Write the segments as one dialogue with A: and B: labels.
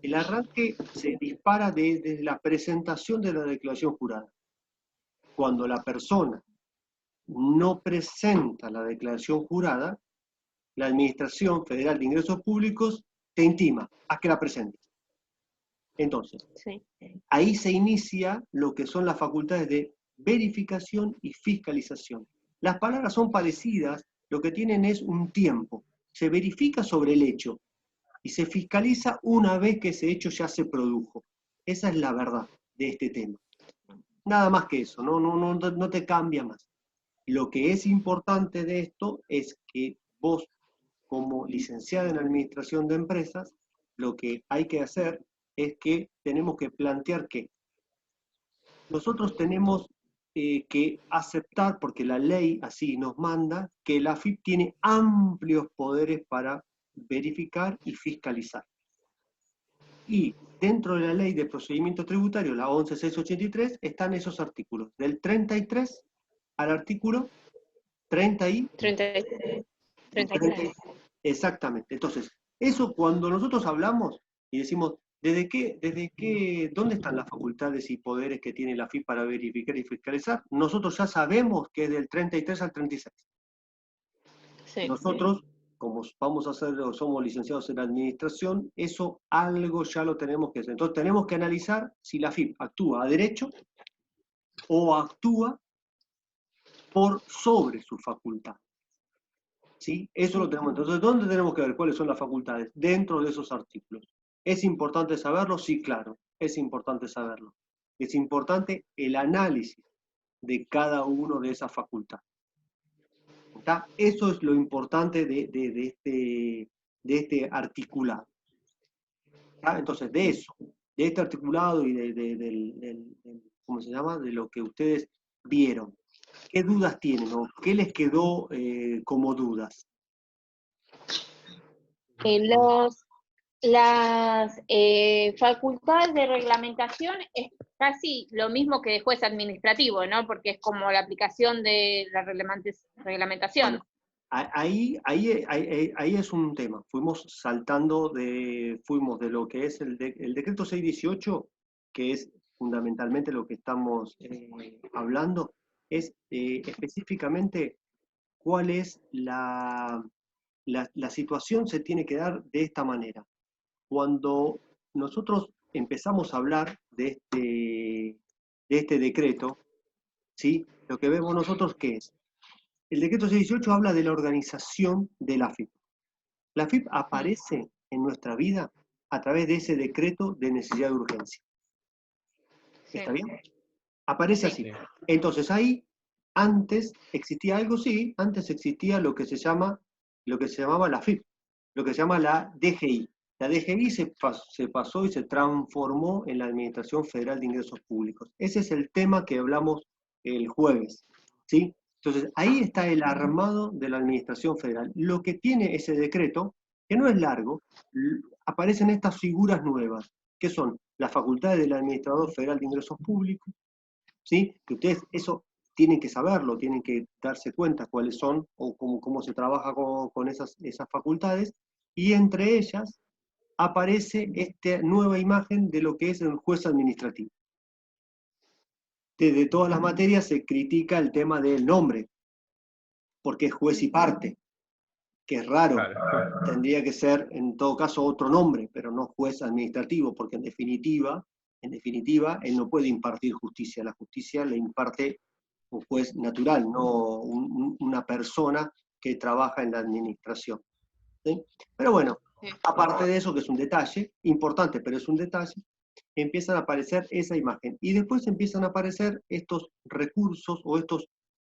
A: El arranque se dispara desde la presentación de la declaración jurada. Cuando la persona no presenta la declaración jurada, la Administración Federal de Ingresos Públicos te intima a que la presentes. Entonces,
B: Sí.
A: ahí se inicia lo que son las facultades de verificación y fiscalización. Las palabras son parecidas, lo que tienen es un tiempo. Se verifica sobre el hecho y se fiscaliza una vez que ese hecho ya se produjo. Esa es la verdad de este tema. Nada más que eso, no te cambia más. Lo que es importante de esto es que vos, como licenciada en Administración de Empresas, lo que hay que hacer es que tenemos que plantear que nosotros tenemos que aceptar, porque la ley así nos manda, que la AFIP tiene amplios poderes para verificar y fiscalizar. Y dentro de la ley de procedimiento tributario, la 11683, están esos artículos, del 33 al artículo
B: 33.
A: Exactamente. Entonces, eso cuando nosotros hablamos y decimos, ¿dónde están las facultades y poderes que tiene la AFIP para verificar y fiscalizar? Nosotros ya sabemos que es del 33 al 36.
B: Sí.
A: Nosotros, como vamos a hacer, somos licenciados en administración, eso algo ya lo tenemos que hacer. Entonces tenemos que analizar si la AFIP actúa a derecho o actúa por sobre su facultad. ¿Sí? Eso lo tenemos. Entonces, ¿dónde tenemos que ver cuáles son las facultades? Dentro de esos artículos. ¿Es importante saberlo? Sí, claro, es importante saberlo. Es importante el análisis de cada uno de esas facultades. ¿Está? Eso es lo importante de este articulado. ¿Está? Entonces, de eso, de este articulado y ¿cómo se llama? De lo que ustedes vieron. ¿Qué dudas tienen o qué les quedó como dudas?
B: Las facultades de reglamentación es casi lo mismo que de juez administrativo, ¿no? Porque es como la aplicación de la reglamentación.
A: Bueno, ahí es un tema. Fuimos de lo que es el decreto 618, que es fundamentalmente lo que estamos hablando, es específicamente cuál es la situación se tiene que dar de esta manera. Cuando nosotros empezamos a hablar de este decreto, ¿sí? Lo que vemos nosotros, ¿qué es? El decreto 618 habla de la organización de la AFIP. La AFIP aparece en nuestra vida a través de ese decreto de necesidad de urgencia. ¿Está bien? Aparece así. Entonces ahí, antes existía algo, sí, antes existía lo que se llamaba la AFIP, lo que se llama la DGI. La DGI se pasó y se transformó en la Administración Federal de Ingresos Públicos. Ese es el tema que hablamos el jueves, ¿sí? Entonces, ahí está el armado de la Administración Federal. Lo que tiene ese decreto, que no es largo, aparecen estas figuras nuevas, que son las facultades del Administrador Federal de Ingresos Públicos, ¿sí? Que ustedes eso tienen que saberlo, tienen que darse cuenta cuáles son o cómo se trabaja con esas facultades, y entre ellas aparece esta nueva imagen de lo que es el juez administrativo. Desde todas las materias se critica el tema del nombre, porque es juez y parte, que es raro. Claro. Tendría que ser, en todo caso, otro nombre, pero no juez administrativo, porque en definitiva, él no puede impartir justicia. La justicia le imparte un juez natural, no una persona que trabaja en la administración. ¿Sí? Pero bueno, aparte de eso, que es un detalle, importante, pero es un detalle, empiezan a aparecer esa imagen. Y después empiezan a aparecer estos recursos o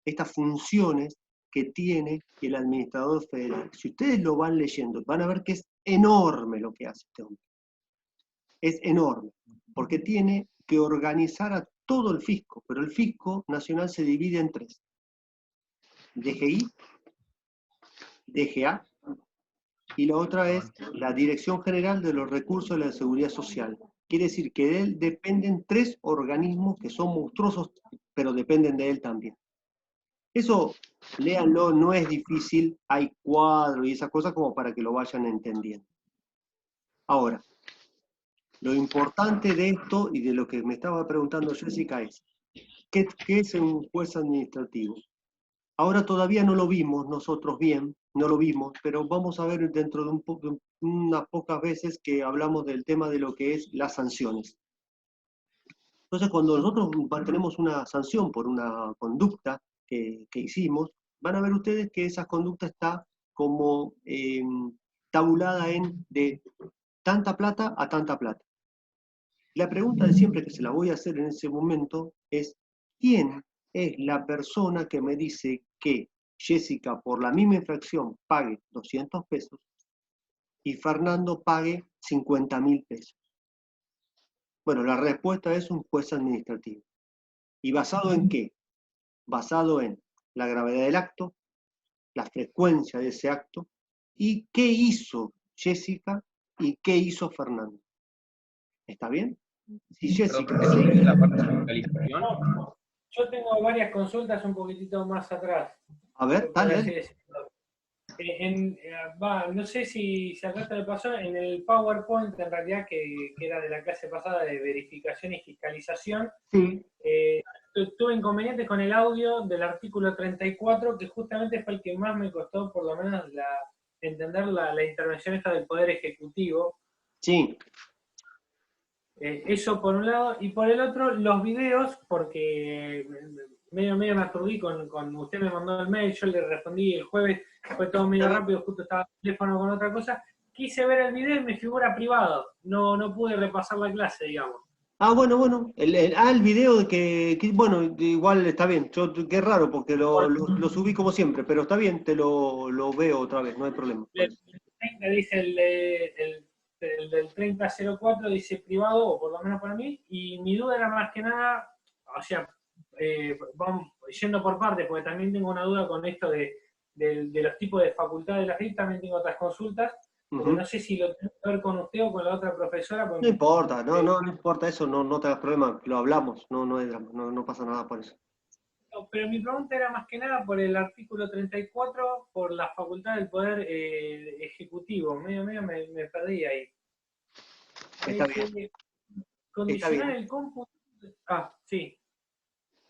A: estas funciones que tiene el administrador federal. Si ustedes lo van leyendo, van a ver que es enorme lo que hace este hombre. Es enorme, porque tiene que organizar a todo el fisco, pero el fisco nacional se divide en tres: DGI, DGA, y la otra es la Dirección General de los Recursos de la Seguridad Social. Quiere decir que de él dependen tres organismos que son monstruosos, pero dependen de él también. Eso, léanlo, no es difícil, hay cuadros y esas cosas como para que lo vayan entendiendo. Ahora, Lo importante de esto y de lo que me estaba preguntando Jessica es, ¿qué es un juez administrativo? Ahora todavía no lo vimos nosotros bien, no lo vimos, pero vamos a ver dentro de unas pocas veces que hablamos del tema de lo que es las sanciones. Entonces, cuando nosotros tenemos una sanción por una conducta que hicimos, van a ver ustedes que esa conducta está como tabulada en de tanta plata a tanta plata. La pregunta de siempre que se la voy a hacer en ese momento es, ¿quién es la persona que me dice que Jessica por la misma infracción pague 200 pesos y Fernando pague 50.000 pesos? Bueno, la respuesta es un juez administrativo. ¿Y basado en qué? Basado en la gravedad del acto, la frecuencia de ese acto y qué hizo Jessica y qué hizo Fernando. ¿Está bien? Si
C: Perdón,
A: Jessica...
C: profesor, en la parte de fiscalización.
D: No, yo tengo varias consultas un poquitito más atrás,
A: A ver,
D: por así
A: dale.
D: decirlo. No sé si acá te pasó, en el PowerPoint en realidad que era de la clase pasada de verificación y fiscalización,
A: Sí.
D: tuve inconvenientes con el audio del artículo 34, que justamente fue el que más me costó por lo menos entender la intervención esta del Poder Ejecutivo.
A: Sí.
D: Eso por un lado, y por el otro, los videos, porque medio me aturdí con usted me mandó el mail, yo le respondí el jueves, fue todo medio rápido, justo estaba el teléfono con otra cosa, quise ver el video y me figura privado, no pude repasar la clase, digamos.
A: Ah, bueno. El video de bueno, igual está bien. Qué raro, porque lo subí como siempre, pero está bien, te lo veo otra vez, no hay problema.
D: El 30 dice el del 3004 dice privado, o por lo menos para mí, y mi duda era más que nada, o sea, vamos yendo por partes, porque también tengo una duda con esto de los tipos de facultades de la FIP, también tengo otras consultas, porque no sé si lo tengo que ver con usted o con la otra profesora.
A: No importa, no importa eso, no te hagas problema, lo hablamos, no hay drama, no pasa nada por eso.
D: Pero mi pregunta era más que nada por el artículo 34, por la facultad del Poder Ejecutivo. Medio me perdí ahí.
A: Está bien.
D: Condicionar el cómputo. Ah, sí.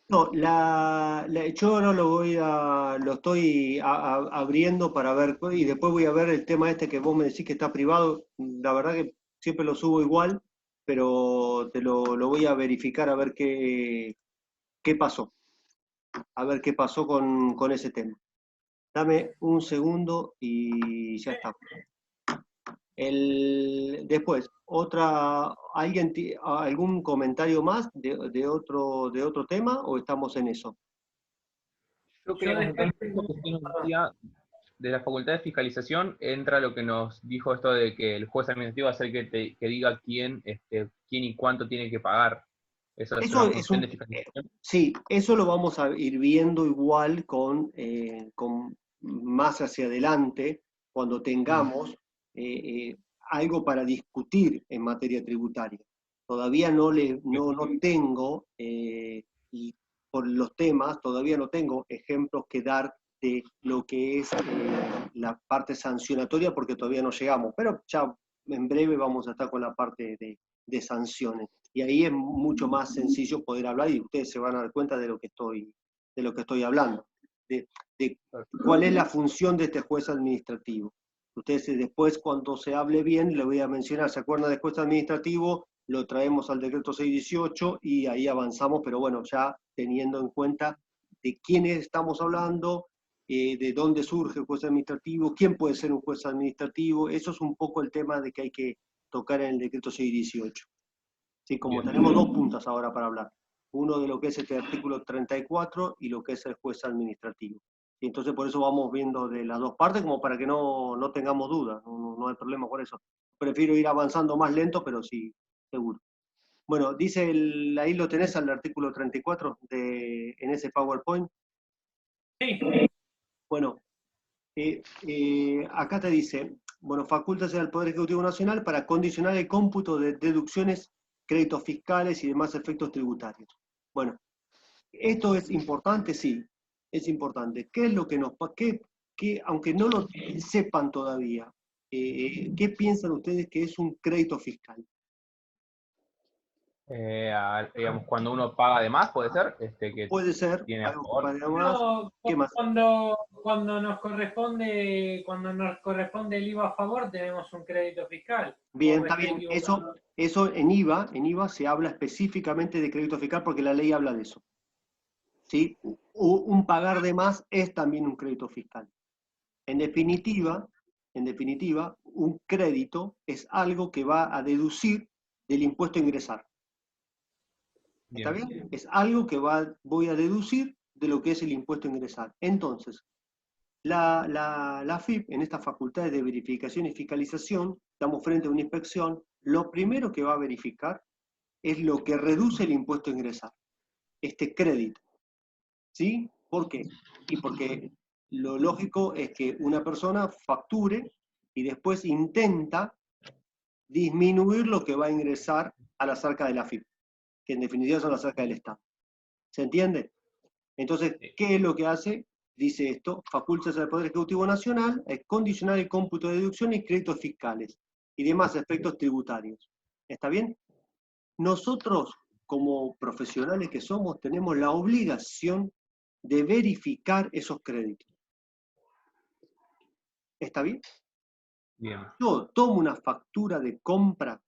A: No, yo ahora lo estoy abriendo para ver, y después voy a ver el tema este que vos me decís que está privado. La verdad que siempre lo subo igual, pero te lo voy a verificar a ver qué pasó. A ver qué pasó con ese tema. Dame un segundo y ya está. Después, ¿algún comentario más de otro tema o estamos en eso?
C: Yo quería comentar un poco que usted nos decía de la facultad de fiscalización, entra lo que nos dijo esto de que el juez administrativo va a ser que diga quién y cuánto tiene que pagar. Eso es una función de fiscalización.
A: Sí, eso lo vamos a ir viendo igual con más hacia adelante, cuando tengamos algo para discutir en materia tributaria. Todavía no tengo, y por los temas, todavía no tengo ejemplos que dar de lo que es la parte sancionatoria, porque todavía no llegamos, pero ya en breve vamos a estar con la parte de sanciones. Y ahí es mucho más sencillo poder hablar y ustedes se van a dar cuenta de lo que estoy hablando, de cuál es la función de este juez administrativo. Ustedes después, cuando se hable bien, le voy a mencionar, ¿se acuerdan del juez administrativo? Lo traemos al decreto 618 y ahí avanzamos, pero bueno, ya teniendo en cuenta de quiénes estamos hablando, de dónde surge el juez administrativo, quién puede ser un juez administrativo, eso es un poco el tema de que hay que tocar en el decreto 618. Sí, como
C: Bien.
A: tenemos dos puntas ahora para hablar, uno de lo que es este artículo 34 y lo que es el juez administrativo. Y entonces por eso vamos viendo de las dos partes, como para que no tengamos dudas, no hay problema por eso. Prefiero ir avanzando más lento, pero sí, seguro. Bueno, dice, ahí lo tenés al artículo 34 en ese PowerPoint.
D: Sí.
A: Bueno, acá te dice, bueno, facultase al Poder Ejecutivo Nacional para condicionar el cómputo de deducciones, créditos fiscales y demás efectos tributarios. Bueno, esto es importante, sí, es importante. ¿Qué es lo que aunque no lo sepan todavía, qué piensan ustedes que es un crédito fiscal?
C: Digamos, cuando uno paga de más, puede ser, que
A: Puede ser,
C: tiene a
A: algo que
C: favor.
A: pague más.
D: No,
A: ¿Qué más?
D: cuando nos corresponde el IVA a favor, tenemos un crédito fiscal.
A: Bien,
D: ¿O me
A: está
D: estoy
A: bien.
D: equivocando?
A: Eso en IVA se habla específicamente de crédito fiscal porque la ley habla de eso. ¿Sí? Un pagar de más es también un crédito fiscal. En definitiva, un crédito es algo que va a deducir del impuesto a ingresar. ¿Está bien? Es algo que voy a deducir de lo que es el impuesto a ingresar. Entonces, la AFIP, en estas facultades de verificación y fiscalización, estamos frente a una inspección, lo primero que va a verificar es lo que reduce el impuesto a ingresar, este crédito. ¿Sí? ¿Por qué? Y porque lo lógico es que una persona facture y después intenta disminuir lo que va a ingresar a la arcas de la AFIP, que en definitiva son las arcas del Estado. ¿Se entiende? Entonces, ¿qué es lo que hace? Dice esto, facultas al Poder Ejecutivo Nacional a condicionar el cómputo de deducción y créditos fiscales y demás efectos tributarios. ¿Está bien? Nosotros, como profesionales que somos, tenemos la obligación de verificar esos créditos. ¿Está bien?
C: Bien.
A: Yo tomo una factura de compra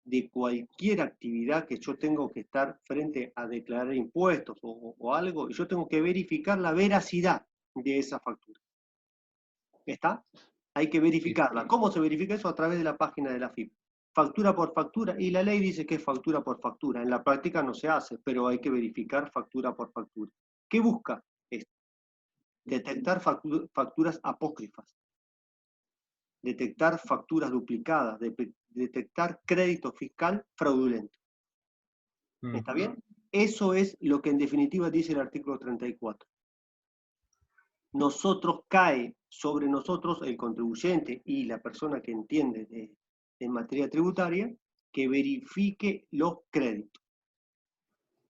A: de cualquier actividad que yo tengo que estar frente a declarar impuestos o algo, y yo tengo que verificar la veracidad de esa factura. ¿Está? Hay que verificarla. ¿Cómo se verifica eso? A través de la página de la AFIP. Factura por factura, y la ley dice que es factura por factura. En la práctica no se hace, pero hay que verificar factura por factura. ¿Qué busca? Es detectar facturas apócrifas, detectar facturas duplicadas, detectar crédito fiscal fraudulento. ¿Está bien? Eso es lo que en definitiva dice el artículo 34. Cae sobre nosotros el contribuyente y la persona que entiende de materia tributaria que verifique los créditos.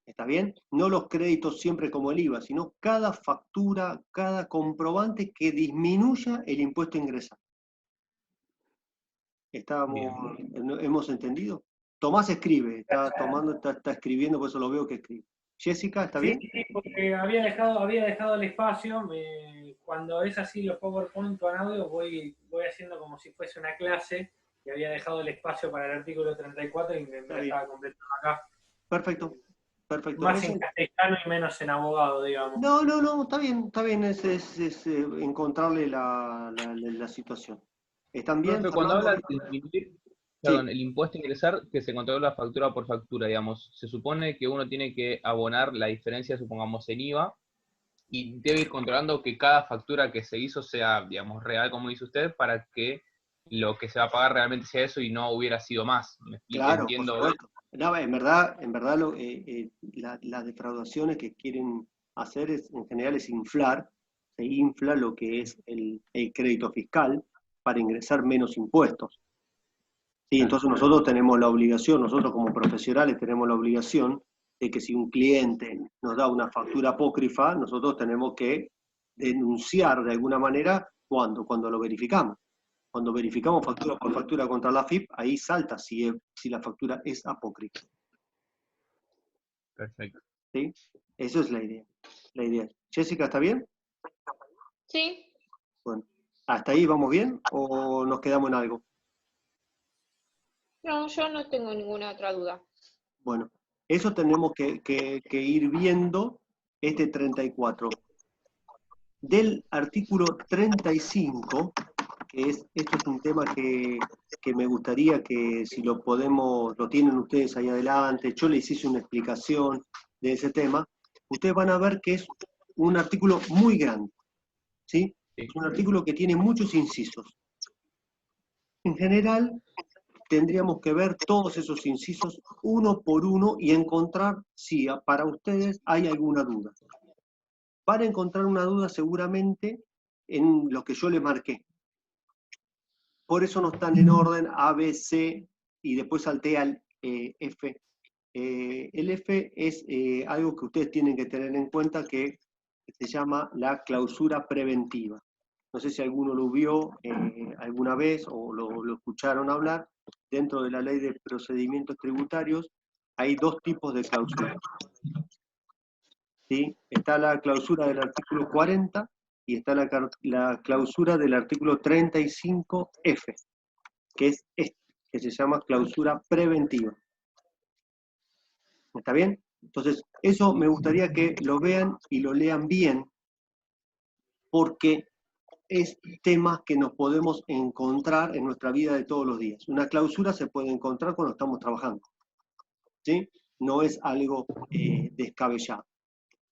A: ¿Está bien? No los créditos siempre como el IVA, sino cada factura, cada comprobante que disminuya el impuesto a ingresar. ¿Hemos entendido? Tomás escribe, está escribiendo, por eso lo veo que escribe. Jessica, ¿está bien?
D: Sí, porque había dejado el espacio. Cuando es así los PowerPoint con audio, voy haciendo como si fuese una clase, y había dejado el espacio para el artículo 34 y me estaba completando acá.
A: Perfecto.
D: Más en castellano y menos en abogado, digamos.
A: No, está bien, es encontrarle la situación. ¿Están bien?
C: Profe, cuando habla de disminuir, perdón, el impuesto a ingresar, que se controla factura por factura, digamos, se supone que uno tiene que abonar la diferencia, supongamos, en IVA, y debe ir controlando que cada factura que se hizo sea, digamos, real, como dice usted, para que lo que se va a pagar realmente sea eso y no hubiera sido más. ¿Me explico?
A: Claro,
C: Entiendo.
A: por supuesto. No, en verdad las defraudaciones que quieren hacer en general es inflar, se infla lo que es el crédito fiscal para ingresar menos impuestos. Sí, entonces nosotros tenemos la obligación, nosotros como profesionales tenemos la obligación de que si un cliente nos da una factura apócrifa, nosotros tenemos que denunciar de alguna manera cuando lo verificamos. Cuando verificamos factura por factura contra la AFIP, ahí salta si la factura es apócrifa.
C: Perfecto.
A: ¿Sí? Eso es la idea. Jessica, ¿está bien?
B: Sí.
A: Bueno, ¿hasta ahí vamos bien o nos quedamos en algo?
B: No, yo no tengo ninguna otra duda.
A: Bueno, eso tenemos que ir viendo este 34. Del artículo 35, esto es un tema que me gustaría que si lo tienen ustedes ahí adelante, yo les hice una explicación de ese tema, ustedes van a ver que es un artículo muy grande, ¿sí? Es un artículo que tiene muchos incisos. En general, tendríamos que ver todos esos incisos uno por uno y encontrar si para ustedes hay alguna duda. Van a encontrar una duda seguramente en lo que yo le marqué. Por eso no están en orden A, B, C y después salté al F. El F es algo que ustedes tienen que tener en cuenta que se llama la clausura preventiva. No sé si alguno lo vio alguna vez o lo escucharon hablar. Dentro de la ley de procedimientos tributarios hay dos tipos de clausura. ¿Sí? Está la clausura del artículo 40 y está la clausura del artículo 35F, que es este, que se llama clausura preventiva. ¿Está bien? Entonces, eso me gustaría que lo vean y lo lean bien, porque es temas que nos podemos encontrar en nuestra vida de todos los días. Una clausura se puede encontrar cuando estamos trabajando, ¿sí? No es algo descabellado.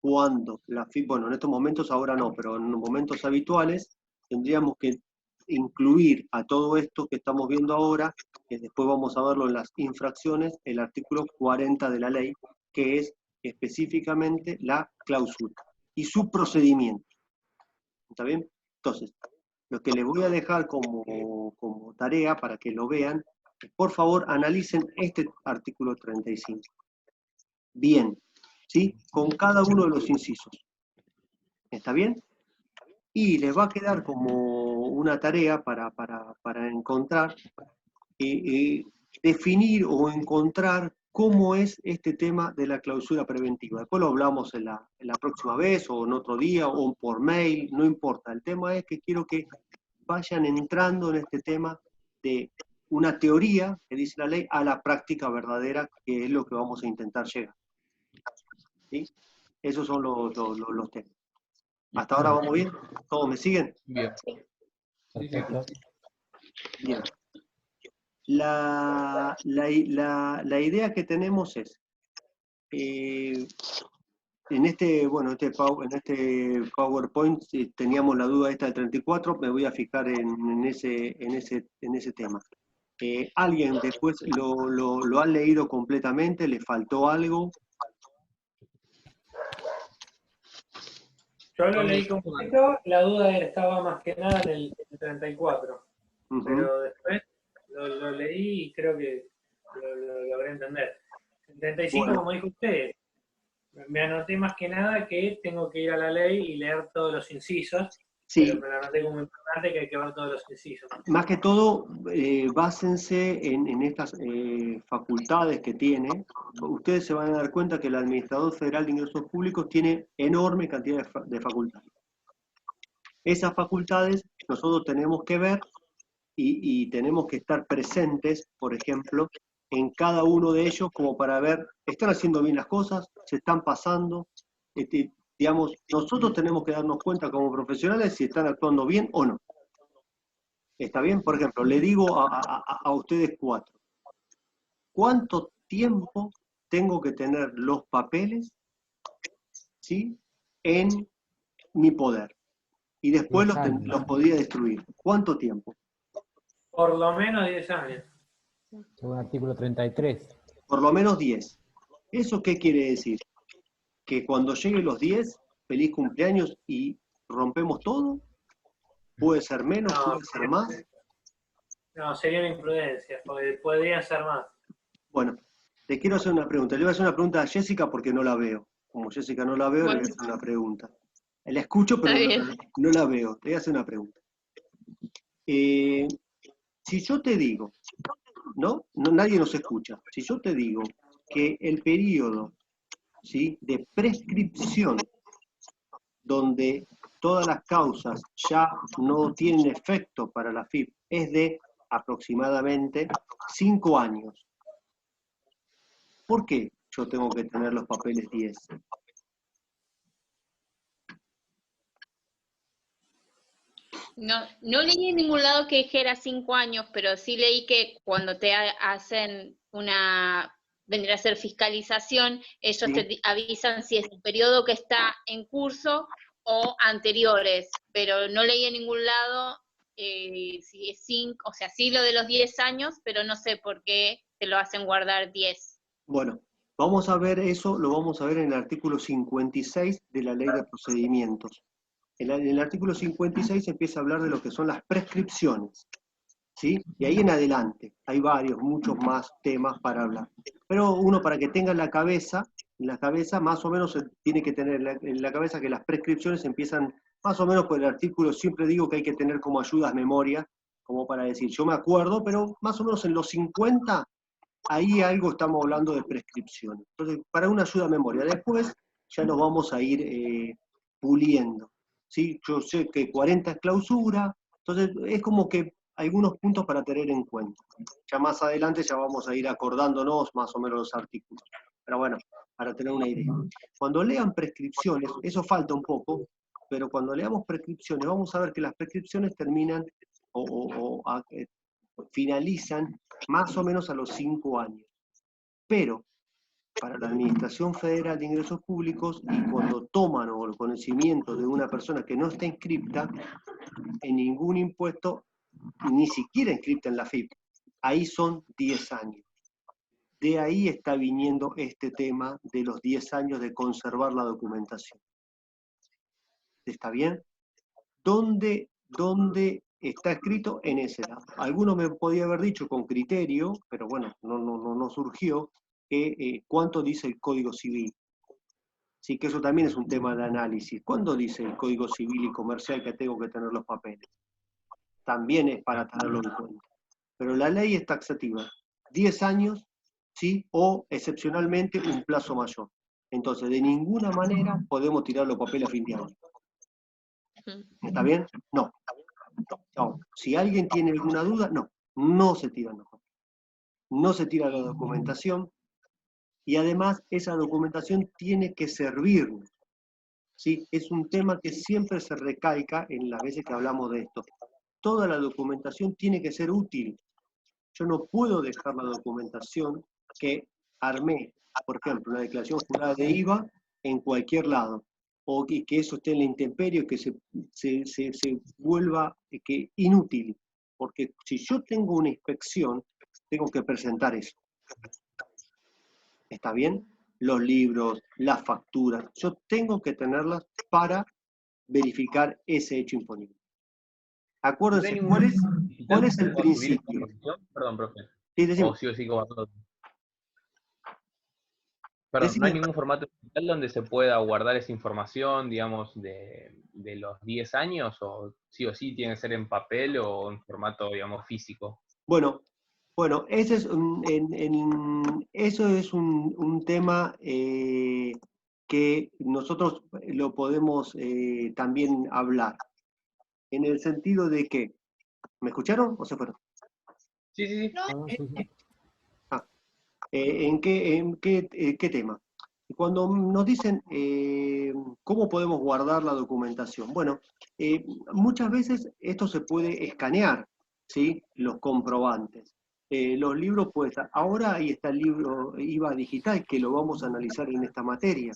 A: Cuando la FIP, bueno, en estos momentos ahora no, pero en momentos habituales tendríamos que incluir a todo esto que estamos viendo ahora, que después vamos a verlo en las infracciones, el artículo 40 de la ley, que es específicamente la clausura y su procedimiento. ¿Está bien? Entonces, lo que les voy a dejar como tarea para que lo vean, por favor analicen este artículo 35. Bien, ¿sí? Con cada uno de los incisos. ¿Está bien? Y les va a quedar como una tarea para encontrar, definir o encontrar cómo es este tema de la clausura preventiva. Después lo hablamos en la próxima vez, o en otro día, o por mail, no importa. El tema es que quiero que vayan entrando en este tema de una teoría, que dice la ley, a la práctica verdadera, que es lo que vamos a intentar llegar. ¿Sí? Esos son los temas. ¿Hasta ahora vamos bien? ¿Todos me siguen?
C: Bien.
E: Perfecto.
A: Bien. La idea que tenemos es, en este PowerPoint teníamos la duda esta del 34, me voy a fijar en ese tema. ¿Alguien después lo ha leído completamente? ¿Le faltó algo?
D: Yo lo leí completo, la duda estaba más que nada en el 34, pero después lo leí y creo que lo logré entender. El 35, bueno, como dijo usted, me anoté más que nada que tengo que ir a la ley y leer todos los incisos, sí, pero me lo anoté como importante que hay que ver todos los incisos.
A: Más que todo, básense en estas facultades que tiene. Ustedes se van a dar cuenta que el Administrador Federal de Ingresos Públicos tiene enorme cantidad de facultades. Esas facultades nosotros tenemos que ver y tenemos que estar presentes, por ejemplo, en cada uno de ellos, como para ver, ¿están haciendo bien las cosas? ¿Se están pasando? Digamos, nosotros tenemos que darnos cuenta como profesionales si están actuando bien o no. ¿Está bien? Por ejemplo, le digo a ustedes cuatro, ¿cuánto tiempo tengo que tener los papeles, ¿sí?, en mi poder? Y después los podría destruir. ¿Cuánto tiempo?
D: Por lo menos 10 años.
E: Según el artículo 33.
A: Por lo menos 10. ¿Eso qué quiere decir? Que cuando lleguen los 10, feliz cumpleaños y rompemos todo. ¿Puede ser menos? No, ¿puede ser más?
D: No, sería una imprudencia, porque podría ser más.
A: Bueno, te quiero hacer una pregunta. Le voy a hacer una pregunta a Jessica porque no la veo. Como Jessica no la veo, bueno, le voy a hacer una pregunta. La escucho, pero no la veo. Le voy a hacer una pregunta. Si yo te digo, ¿no? Nadie nos escucha. Si yo te digo que el periodo, ¿sí?, de prescripción, donde todas las causas ya no tienen efecto para la FIP, es de aproximadamente 5 años. ¿Por qué yo tengo que tener los papeles 10?
B: No leí en ningún lado que dijera 5 años, pero sí leí que cuando te hacen vendría a ser fiscalización, ellos, sí, te avisan si es el periodo que está en curso o anteriores, pero no leí en ningún lado si es 5, o sea, sí lo de los 10 años, pero no sé por qué te lo hacen guardar 10.
A: Bueno, vamos a ver eso, lo vamos a ver en el artículo 56 de la Ley de Procedimientos. En el artículo 56 empieza a hablar de lo que son las prescripciones, ¿sí? Y ahí en adelante hay muchos más temas para hablar. Pero uno, para que tenga en la cabeza más o menos tiene que tener en la cabeza que las prescripciones empiezan más o menos por el artículo. Siempre digo que hay que tener como ayudas memoria, como para decir, yo me acuerdo, pero más o menos en los 50 ahí algo estamos hablando de prescripciones. Entonces, para una ayuda a memoria. Después ya nos vamos a ir puliendo. ¿Sí? Yo sé que 40 es clausura, entonces es como que algunos puntos para tener en cuenta. Ya más adelante ya vamos a ir acordándonos más o menos los artículos. Pero bueno, para tener una idea. Cuando lean prescripciones, eso falta un poco, pero cuando leamos prescripciones, vamos a ver que las prescripciones terminan finalizan más o menos a los 5 años. Pero para la Administración Federal de Ingresos Públicos, y cuando toman o el conocimiento de una persona que no está inscripta en ningún impuesto, ni siquiera inscripta en la FIP, ahí son 10 años. De ahí está viniendo este tema de los 10 años de conservar la documentación. ¿Está bien? ¿Dónde está escrito? En ese lado. Algunos me podía haber dicho con criterio, pero bueno, no surgió, cuánto dice el Código Civil. Sí, que eso también es un tema de análisis. ¿Cuándo dice el Código Civil y Comercial que tengo que tener los papeles? También es para tenerlo en cuenta. Pero la ley es taxativa. 10 años, ¿sí? O excepcionalmente un plazo mayor. Entonces, de ninguna manera podemos tirar los papeles a fin de año. ¿Está bien? No. No. Si alguien tiene alguna duda, no se tiran los papeles. No se tira la documentación. Y además, esa documentación tiene que servirnos. ¿Sí? Es un tema que siempre se recalca en las veces que hablamos de esto. Toda la documentación tiene que ser útil. Yo no puedo dejar la documentación que armé, por ejemplo, una declaración jurada de IVA en cualquier lado, o que eso esté en la intemperie, que se vuelva inútil. Porque si yo tengo una inspección, tengo que presentar eso. ¿Está bien? Los libros, las facturas, yo tengo que tenerlas para verificar ese hecho imponible. Acuérdense, ¿cuál es el principio?
C: Perdón, profe.
A: Sí, decimos.
C: O sí o sí como Perdón, ¿no hay ningún formato digital donde se pueda guardar esa información, digamos, de los 10 años? ¿O sí tiene que ser en papel o en formato, digamos, físico?
A: Bueno, ese es eso es un tema que nosotros lo podemos también hablar. En el sentido de que, ¿me escucharon o se fueron?
C: Sí.
A: ¿En qué tema? Cuando nos dicen cómo podemos guardar la documentación, bueno, muchas veces esto se puede escanear, ¿sí? Los comprobantes. Los libros, pues, ahora ahí está el libro IVA digital, que lo vamos a analizar en esta materia.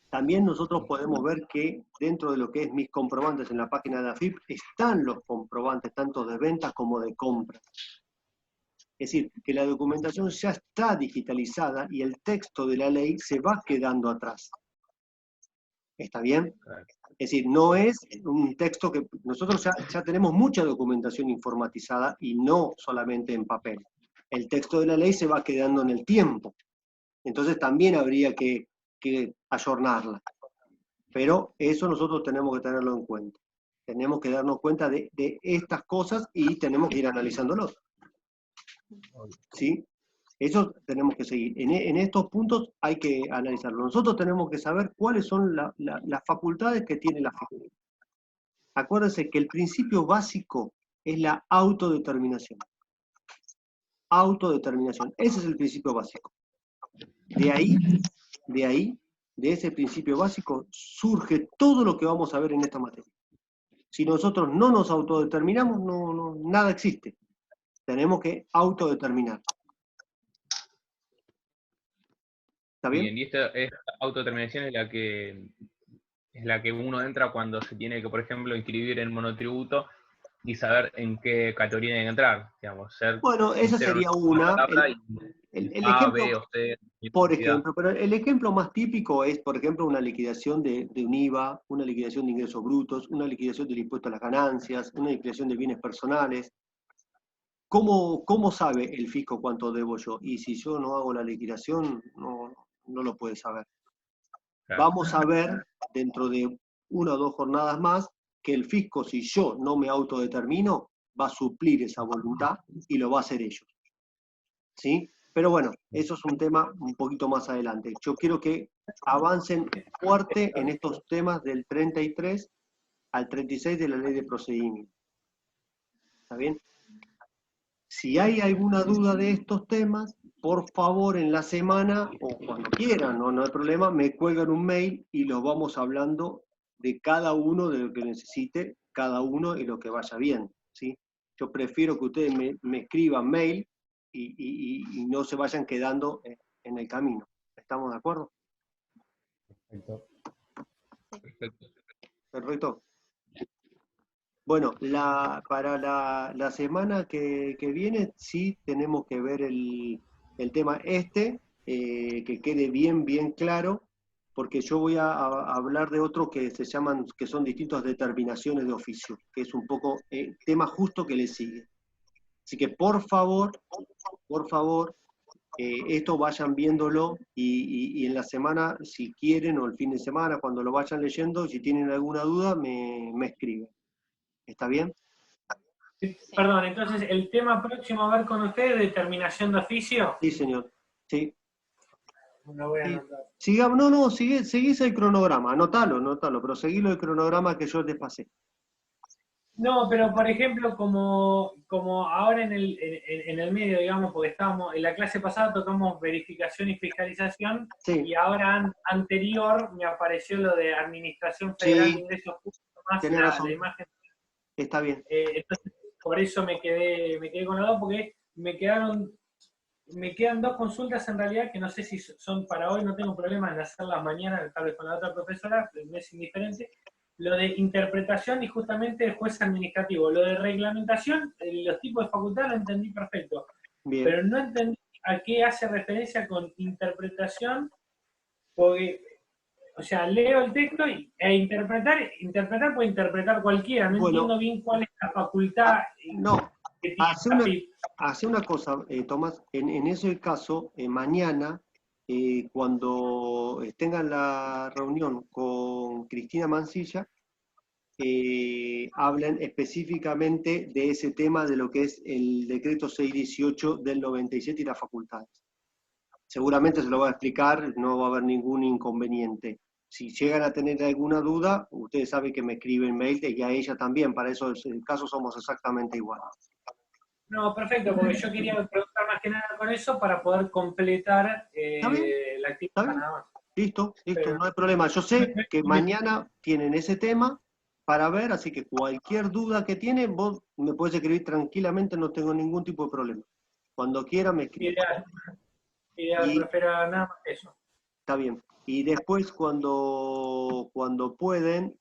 A: También nosotros podemos ver que dentro de lo que es mis comprobantes en la página de AFIP están los comprobantes tanto de ventas como de compras. Es decir, que la documentación ya está digitalizada y el texto de la ley se va quedando atrás. ¿Está bien? Es decir, no es un texto que... Nosotros ya tenemos mucha documentación informatizada y no solamente en papel. El texto de la ley se va quedando en el tiempo. Entonces también habría que ayornarla. Pero eso nosotros tenemos que tenerlo en cuenta. Tenemos que darnos cuenta de estas cosas y tenemos que ir analizándolo. ¿Sí? Eso tenemos que seguir. En estos puntos hay que analizarlo. Nosotros tenemos que saber cuáles son las facultades que tiene la FIP. Acuérdense que el principio básico es la autodeterminación. Autodeterminación. Ese es el principio básico. De ahí, de ese principio básico, surge todo lo que vamos a ver en esta materia. Si nosotros no nos autodeterminamos, nada existe. Tenemos que autodeterminar. ¿Está bien?
C: Bien, y esta autodeterminación es la que uno entra cuando se tiene que, por ejemplo, inscribir en monotributo y saber en qué categoría tiene que entrar. Digamos,
A: bueno, esa sería una. El ejemplo,
C: B o C,
A: por ejemplo, pero el ejemplo más típico es, por ejemplo, una liquidación de un IVA, una liquidación de ingresos brutos, una liquidación del impuesto a las ganancias, una liquidación de bienes personales. ¿Cómo sabe el fisco cuánto debo yo? Y si yo no hago la liquidación, no lo puede saber. Claro. Vamos a ver dentro de 1 o 2 jornadas más que el fisco, si yo no me autodetermino, va a suplir esa voluntad y lo va a hacer ellos. ¿sí? Pero bueno, eso es un tema un poquito más adelante. Yo quiero que avancen fuerte en estos temas del 33 al 36 de la ley de procedimiento. ¿Está bien? Si hay alguna duda de estos temas, por favor en la semana o cuando quieran, no hay problema, me cuelgan un mail y los vamos hablando de cada uno, de lo que necesite cada uno y lo que vaya bien, ¿sí? Yo prefiero que ustedes me escriban mail y no se vayan quedando en el camino. ¿Estamos de acuerdo?
E: Perfecto.
C: Perfecto.
A: Perfecto. Bueno, para la semana que viene sí tenemos que ver el tema que quede bien claro, porque yo voy a hablar de otro que se llaman, que son distintas determinaciones de oficio, que es un poco tema justo que le sigue. Así que por favor, esto vayan viéndolo y en la semana, si quieren, o el fin de semana, cuando lo vayan leyendo, si tienen alguna duda, me escriben. ¿Está bien?
D: Perdón, entonces el tema próximo a ver con ustedes, determinación de oficio.
A: Sí, señor. Sí.
D: Lo voy a
A: Sí.
D: anotar.
A: Sigamos, seguís el cronograma, anotalo, pero seguilo el cronograma que yo les pasé.
D: No, pero por ejemplo, como ahora en el medio, digamos, porque estábamos, en la clase pasada tocamos verificación y fiscalización,
A: Sí.
D: y ahora anterior me apareció lo de Administración Federal
A: Sí.
D: de Ingresos Públicos, más
A: Tenés razón.
D: la imagen.
A: Está bien.
D: Entonces, por eso me quedé con la duda, porque me quedan dos consultas en realidad que no sé si son para hoy, no tengo problema en hacerlas mañana, tal vez con la otra profesora, me es indiferente. Lo de interpretación y justamente el juez administrativo. Lo de reglamentación, los tipos de facultad lo entendí perfecto,
A: Bien.
D: pero no entendí a qué hace referencia con interpretación, porque, o sea, leo el texto e interpretar puede interpretar cualquiera, no entiendo bien cuál es la facultad
A: No,
D: que tiene
A: hace una cosa, Tomás, en ese caso, mañana, cuando tengan la reunión con Cristina Mancilla, hablan específicamente de ese tema de lo que es el decreto 618 del 97 y las facultades. Seguramente se lo va a explicar, no va a haber ningún inconveniente. Si llegan a tener alguna duda, ustedes saben que me escriben mail y a ella también, para eso en el caso somos exactamente iguales.
D: No, perfecto, porque yo quería preguntar más que nada con eso para poder completar la actividad.
A: ¿Está bien?
D: Nada más.
A: Listo,
D: Pero,
A: no hay problema. Yo sé que mañana tienen ese tema para ver, así que cualquier duda que tienen, vos me podés escribir tranquilamente, no tengo ningún tipo de problema. Cuando quiera me escribes.
D: Ideal,
A: Y
D: prefiero nada más eso.
A: está bien. Y después cuando pueden,